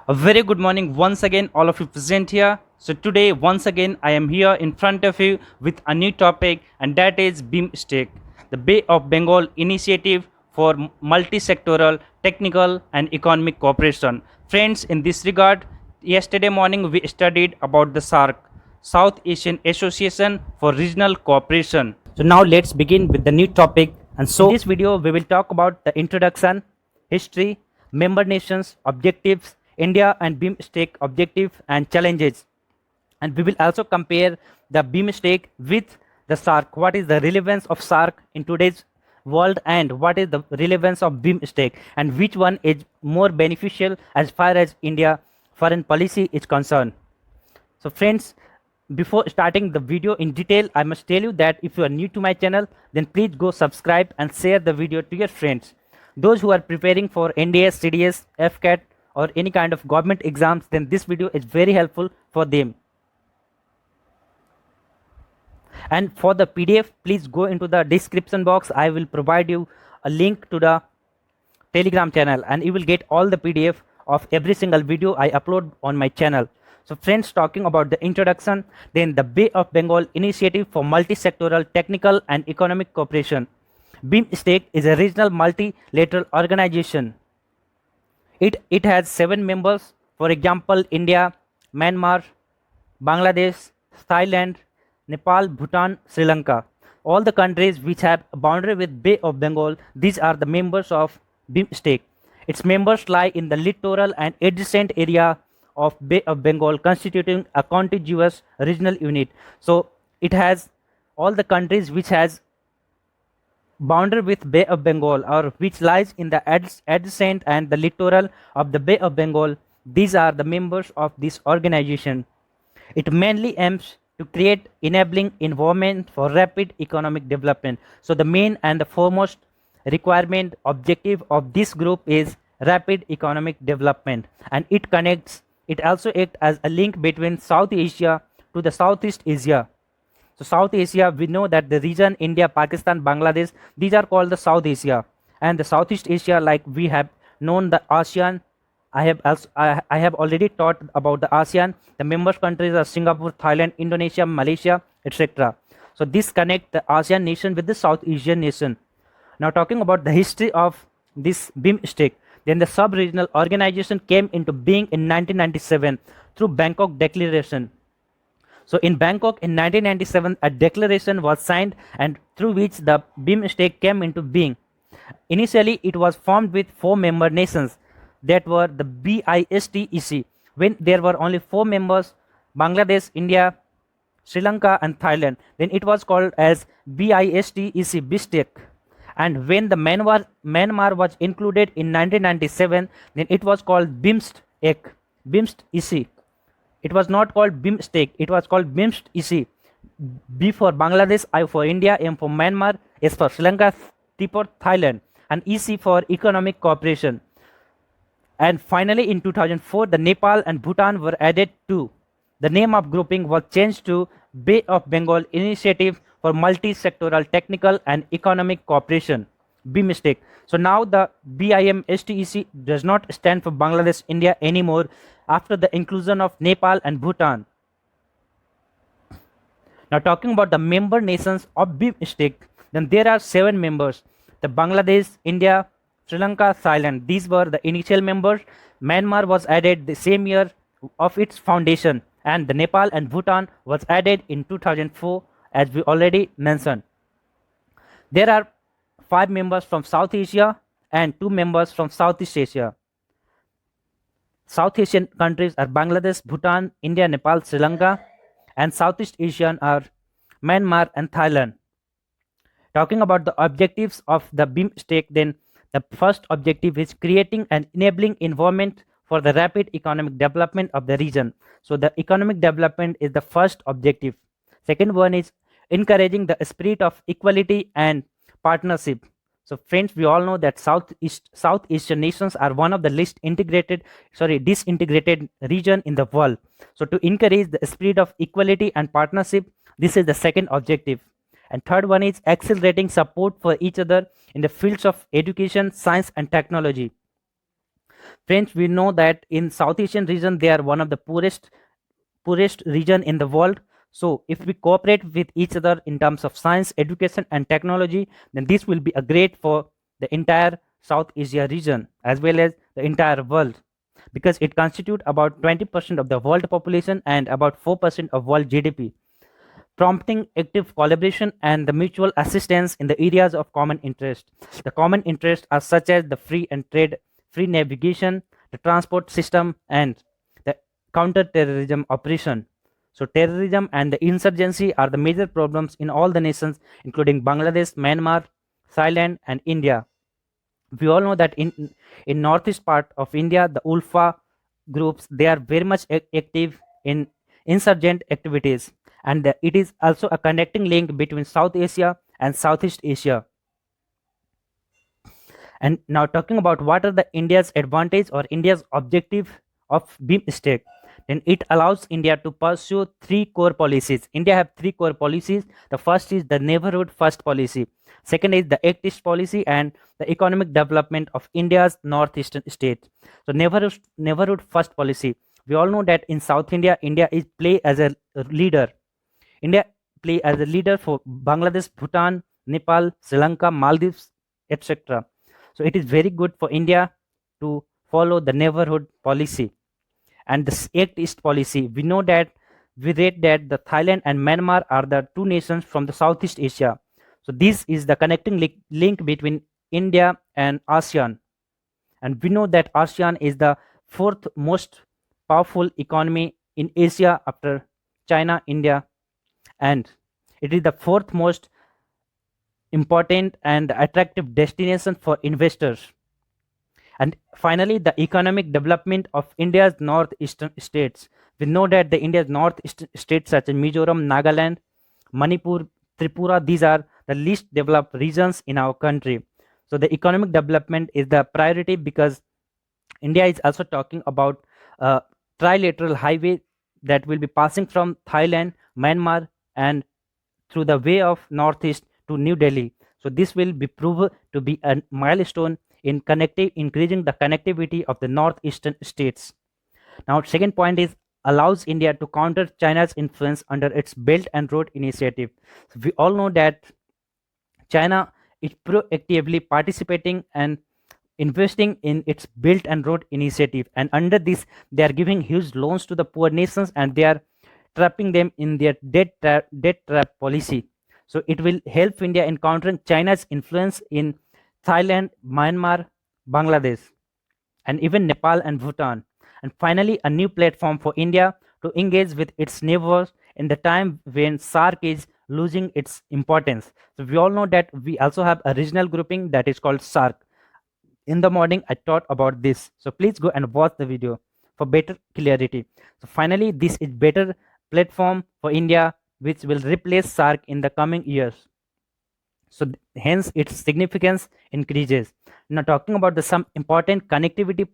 A very good morning once again, all of you present here. So, today, once again, I am here in front of you with a new topic, and that is BIMSTEC, the Bay of Bengal Initiative for Multi Sectoral, Technical, and Economic Cooperation. Friends, in this regard, yesterday morning we studied about the SARC, South Asian Association for Regional Cooperation. So, now let's begin with the new topic. And so, in this video, we will talk about the introduction, history, member nations, objectives, India and BIMSTEC objective and challenges. And we will also compare the BIMSTEC with the SARC. What is the relevance of SARC in today's world and what is the relevance of BIMSTEC and which one is more beneficial as far as India foreign policy is concerned. So friends, before starting the video in detail, I must tell you that if you are new to my channel, then please go subscribe and share the video to your friends. Those who are preparing for NDS, CDS, FCAT or any kind of government exams, then this video is very helpful for them. And for the PDF, please go into the description box. I will provide you a link to the Telegram channel and you will get all the PDF of every single video I upload on my channel. So friends, talking about the introduction, then the Bay of Bengal Initiative for Multi-Sectoral Technical and Economic Cooperation. BIMSTEC is a regional multilateral organization. It has 7 members, for example, India, Myanmar, Bangladesh, Thailand, Nepal, Bhutan, Sri Lanka. All the countries which have a boundary with Bay of Bengal, these are the members of BIMSTEC. Its members lie in the littoral and adjacent area of Bay of Bengal, constituting a contiguous regional unit. So it has all the countries which has boundary with Bay of Bengal or which lies in the adjacent and the littoral of the Bay of Bengal. These are the members of this organization. It mainly aims to create enabling environment for rapid economic development. So the main and the foremost requirement objective of this group is rapid economic development, and it also acts as a link between South Asia to the Southeast Asia. So South Asia, we know that the region India, Pakistan, Bangladesh, these are called the South Asia, and the Southeast Asia, like we have known the ASEAN. I have already taught about the ASEAN. The member countries are Singapore, Thailand, Indonesia, Malaysia, etc. So this connect the ASEAN nation with the South Asian nation. Now talking about the history of this BIMSTEC, then the sub-regional organization came into being in 1997 through Bangkok Declaration. So in Bangkok in 1997, a declaration was signed and through which the BIMSTEC came into being. Initially, it was formed with 4 member nations that were the BISTEC. When there were only 4 members, Bangladesh, India, Sri Lanka and Thailand, then it was called as BISTEC, BISTEC. And when the Myanmar was included in 1997, then it was called BIMSTEC, BIMSTEC. It was not called BIMSTEC, it was called BIMSTEC. B for Bangladesh, I for India, M for Myanmar, S for Sri Lanka, T for Thailand, and EC for Economic Cooperation. And finally, in 2004, the Nepal and Bhutan were added too. The name of grouping was changed to Bay of Bengal Initiative for Multi-Sectoral Technical and Economic Cooperation, BIMSTEC. So now the BIMSTEC does not stand for Bangladesh, India anymore after the inclusion of Nepal and Bhutan. Now talking about the member nations of BIMSTEC, then there are 7 members. The Bangladesh, India, Sri Lanka, Thailand. These were the initial members. Myanmar was added the same year of its foundation, and the Nepal and Bhutan was added in 2004 as we already mentioned. There are 5 members from South Asia and 2 members from Southeast Asia. South Asian countries are Bangladesh, Bhutan, India, Nepal, Sri Lanka, and Southeast Asian are Myanmar and Thailand. Talking about the objectives of the BIMSTEC, then the first objective is creating an enabling environment for the rapid economic development of the region. So the economic development is the first objective. Second one is encouraging the spirit of equality and partnership. So friends, we all know that South Asian nations are one of the least disintegrated region in the world. So to encourage the spirit of equality and partnership, this is the second objective. And third one is accelerating support for each other in the fields of education, science and technology. Friends, we know that in South Asian region they are one of the poorest region in the world. So if we cooperate with each other in terms of science, education, and technology, then this will be a great for the entire South Asia region as well as the entire world, because it constitutes about 20% of the world population and about 4% of world GDP, prompting active collaboration and the mutual assistance in the areas of common interest. The common interests are such as the free and trade, free navigation, the transport system, and the counter-terrorism operation. So terrorism and the insurgency are the major problems in all the nations, including Bangladesh, Myanmar, Thailand, and India. We all know that in northeast part of India, the Ulfa groups, they are very much active in insurgent activities, and it is also a connecting link between South Asia and Southeast Asia. And now talking about what are the India's advantage or India's objective of BIMSTEC, then it allows India to pursue three core policies. India have three core policies. The first is the neighborhood first policy. Second is the Act East policy and the economic development of India's northeastern states. So neighborhood first policy. We all know that in South India, India is play as a leader. India play as a leader for Bangladesh, Bhutan, Nepal, Sri Lanka, Maldives, etc. So it is very good for India to follow the neighborhood policy. And the Act East policy, we know that we read that the Thailand and Myanmar are the two nations from the Southeast Asia. So this is the connecting link between India and ASEAN. And we know that ASEAN is the fourth most powerful economy in Asia after China, India, and it is the fourth most important and attractive destination for investors. And finally, the economic development of India's northeastern states. We know that the India's northeastern states such as Mizoram, Nagaland, Manipur, Tripura, these are the least developed regions in our country. So the economic development is the priority because India is also talking about a trilateral highway that will be passing from Thailand, Myanmar, and through the way of northeast to New Delhi. So this will be proven to be a milestone in increasing the connectivity of the northeastern states. Now, second point is allows India to counter China's influence under its Belt and Road Initiative. So we all know that China is proactively participating and investing in its Belt and Road Initiative, and under this, they are giving huge loans to the poor nations and they are trapping them in their debt trap policy. So it will help India in countering China's influence in Thailand, Myanmar, Bangladesh, and even Nepal and Bhutan. And finally, a new platform for India to engage with its neighbors in the time when SAARC is losing its importance. So we all know that we also have a regional grouping that is called SAARC. In the morning, I taught about this. So please go and watch the video for better clarity. So finally, this is better platform for India which will replace SAARC in the coming years. So hence its significance increases. Now talking about some important connectivity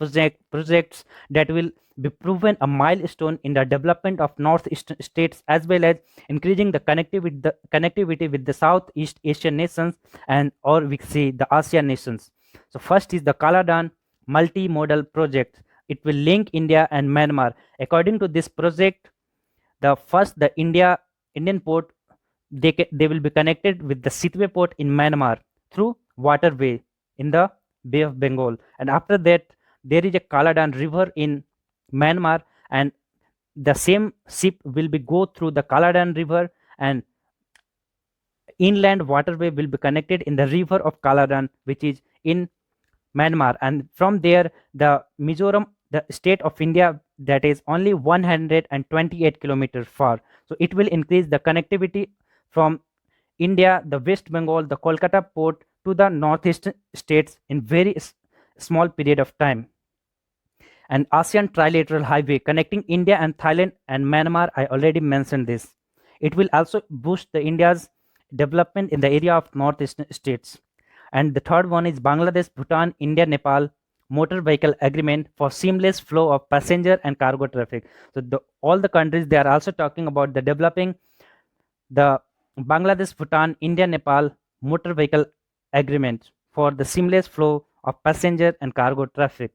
projects that will be proven a milestone in the development of northeastern states as well as increasing the connectivity with the Southeast Asian nations and or we see the ASEAN nations. So first is the Kaladan multimodal project. It will link India and Myanmar. According to this project, the Indian port they will be connected with the Sitwe port in Myanmar through waterway in the Bay of Bengal, and after that there is a Kaladan river in Myanmar, and the same ship will be go through the Kaladan river and inland waterway will be connected in the river of Kaladan which is in Myanmar, and from there the Mizoram, the state of India, that is only 128 kilometers far. So it will increase the connectivity from India, the West Bengal, the Kolkata port to the northeastern states in very small period of time. And ASEAN trilateral highway connecting India and Thailand and Myanmar, I already mentioned this. It will also boost the India's development in the area of northeastern states. And the third one is Bangladesh, Bhutan, India, Nepal motor vehicle agreement for seamless flow of passenger and cargo traffic. So all the countries, they are also talking about the developing the Bangladesh, Bhutan, India, Nepal motor vehicle agreement for the seamless flow of passenger and cargo traffic.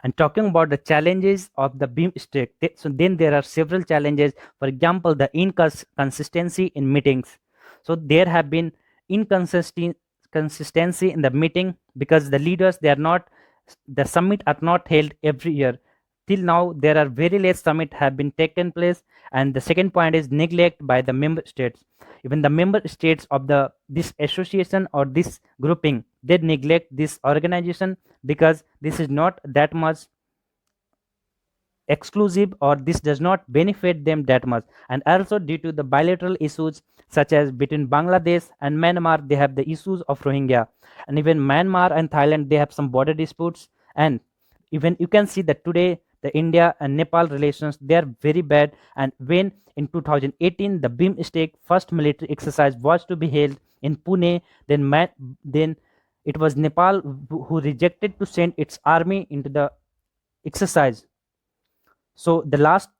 And talking about the challenges of the BIMSTEC, so then there are several challenges. For example, the inconsistency in meetings. So there have been inconsistency in the meeting because the leaders, they are not, the summit are not held every year. Till now, there are very less summit have been taken place. And the second point is neglect by the member states. Even the member states of the this association or this grouping, they neglect this organization because this is not that much exclusive, or this does not benefit them that much. And also due to the bilateral issues such as between Bangladesh and Myanmar, they have the issues of Rohingya. And even Myanmar and Thailand, they have some border disputes. And even you can see that today the India and Nepal relations, they are very bad. And when in 2018 the BIMSTEC first military exercise was to be held in Pune, then it was Nepal who rejected to send its army into the exercise. So the last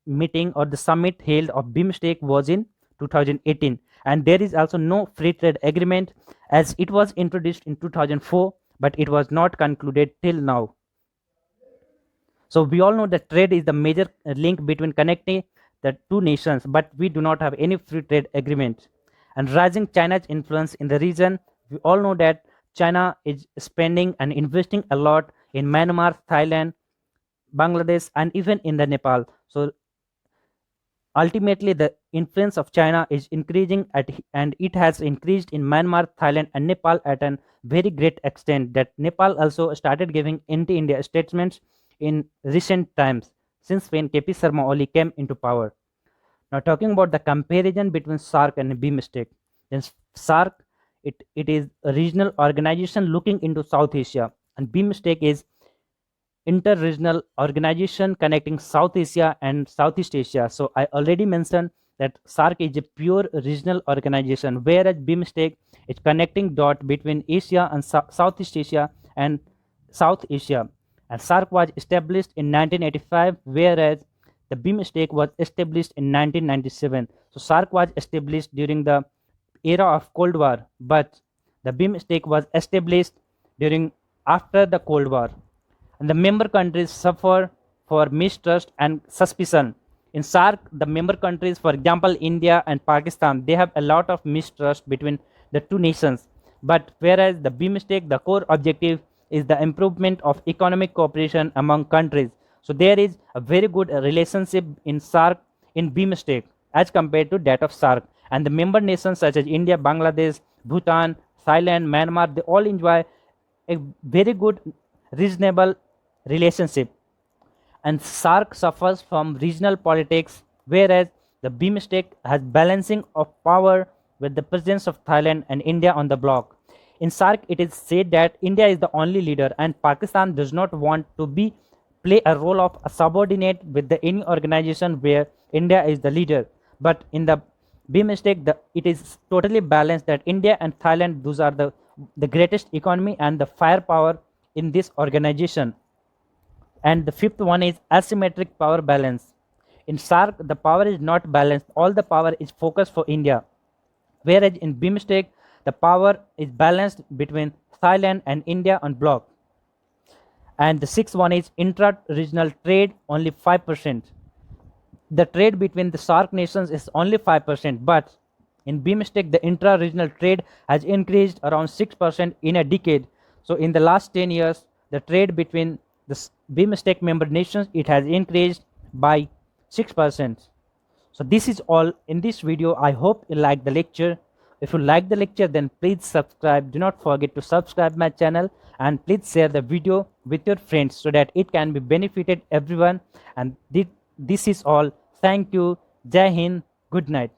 meeting or the summit held of BIMSTEC was in 2018, and there is also no free trade agreement, as it was introduced in 2004, but it was not concluded till now. So we all know that trade is the major link between connecting the two nations, but we do not have any free trade agreement. And rising China's influence in the region, we all know that China is spending and investing a lot in Myanmar, Thailand, Bangladesh, and even in the Nepal. So ultimately, the influence of China is increasing and it has increased in Myanmar, Thailand, and Nepal at a very great extent. That Nepal also started giving anti-India statements in recent times since when KP Sharma Oli came into power. Now, talking about the comparison between SAARC and BIMSTEC, then SAARC, it is a regional organization looking into South Asia, and BIMSTEC is inter-regional organization connecting South Asia and Southeast Asia. So I already mentioned that SAARC is a pure regional organization, whereas BIMSTEC is connecting dot between Asia and Southeast Asia and South Asia. And SAARC was established in 1985, whereas the BIMSTEC was established in 1997. So SAARC was established during the era of Cold War, but the BIMSTEC was established during after the Cold War. And the member countries suffer for mistrust and suspicion. In SAARC, the member countries, for example, India and Pakistan, they have a lot of mistrust between the two nations. But whereas the BIMSTEC, the core objective is the improvement of economic cooperation among countries. So there is a very good relationship in SAARC, in BIMSTEC, as compared to that of SAARC. And the member nations such as India, Bangladesh, Bhutan, Thailand, Myanmar, they all enjoy a very good, reasonable relationship. And SAARC suffers from regional politics, whereas the BIMSTEC has balancing of power with the presence of Thailand and India on the bloc. In SAARC, it is said that India is the only leader and Pakistan does not want to play a role of a subordinate with any organization where India is the leader. But in the BIMSTEC, it is totally balanced, that India and Thailand, those are the greatest economy and the firepower in this organization. And the fifth one is asymmetric power balance. In SAARC, the power is not balanced. All the power is focused for India. Whereas in BIMSTEC, the power is balanced between Thailand and India on bloc. And the sixth one is intra-regional trade, only 5%. The trade between the SAARC nations is only 5%, but in BIMSTEC, the intra-regional trade has increased around 6% in a decade. So in the last 10 years, the trade between the BIMSTEC member nations, it has increased by 6%. So this is all in this video. I hope you like the lecture. If you like the lecture, then please subscribe. Do not forget to subscribe my channel, and please share the video with your friends so that it can be benefited everyone. And this is all. Thank you. Jai Hind. Good night.